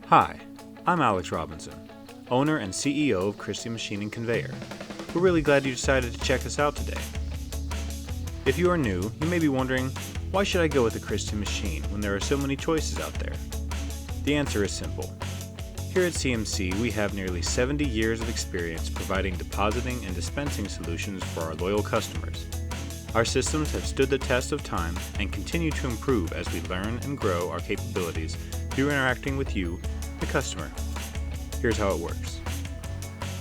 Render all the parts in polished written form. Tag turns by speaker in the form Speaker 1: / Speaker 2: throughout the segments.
Speaker 1: Hi, I'm Alex Robinson, owner and CEO of Christy Machine and Conveyor. We're really glad you decided to check us out today. If you are new, you may be wondering, why should I go with a Christy machine when there are so many choices out there? The answer is simple. Here at CMC, we have nearly 70 years of experience providing depositing and dispensing solutions for our loyal customers. Our systems have stood the test of time and continue to improve as we learn and grow our capabilities through interacting with you, the customer. Here's how it works.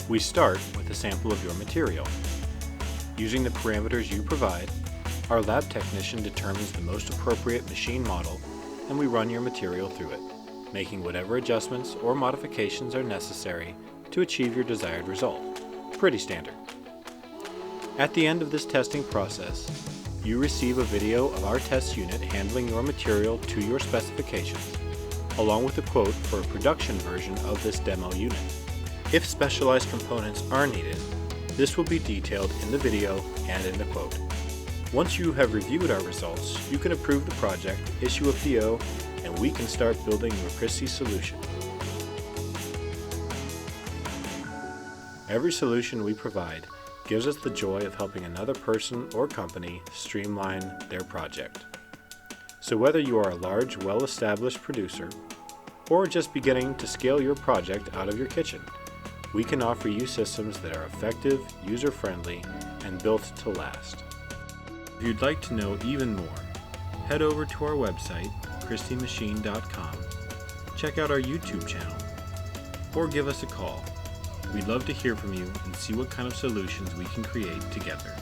Speaker 1: We start with a sample of your material. Using the parameters you provide, our lab technician determines the most appropriate machine model, and we run your material through it, making whatever adjustments or modifications are necessary to achieve your desired result. Pretty standard. At the end of this testing process, you receive a video of our test unit handling your material to your specifications, along with a quote for a production version of this demo unit. If specialized components are needed, this will be detailed in the video and in the quote. Once you have reviewed our results, you can approve the project, issue a PO, and we can start building your Christy solution. Every solution we provide gives us the joy of helping another person or company streamline their project. So whether you are a large, well-established producer or just beginning to scale your project out of your kitchen, we can offer you systems that are effective, user-friendly, and built to last. If you'd like to know even more, head over to our website, christymachine.com, check out our YouTube channel, or give us a call. We'd love to hear from you and see what kind of solutions we can create together.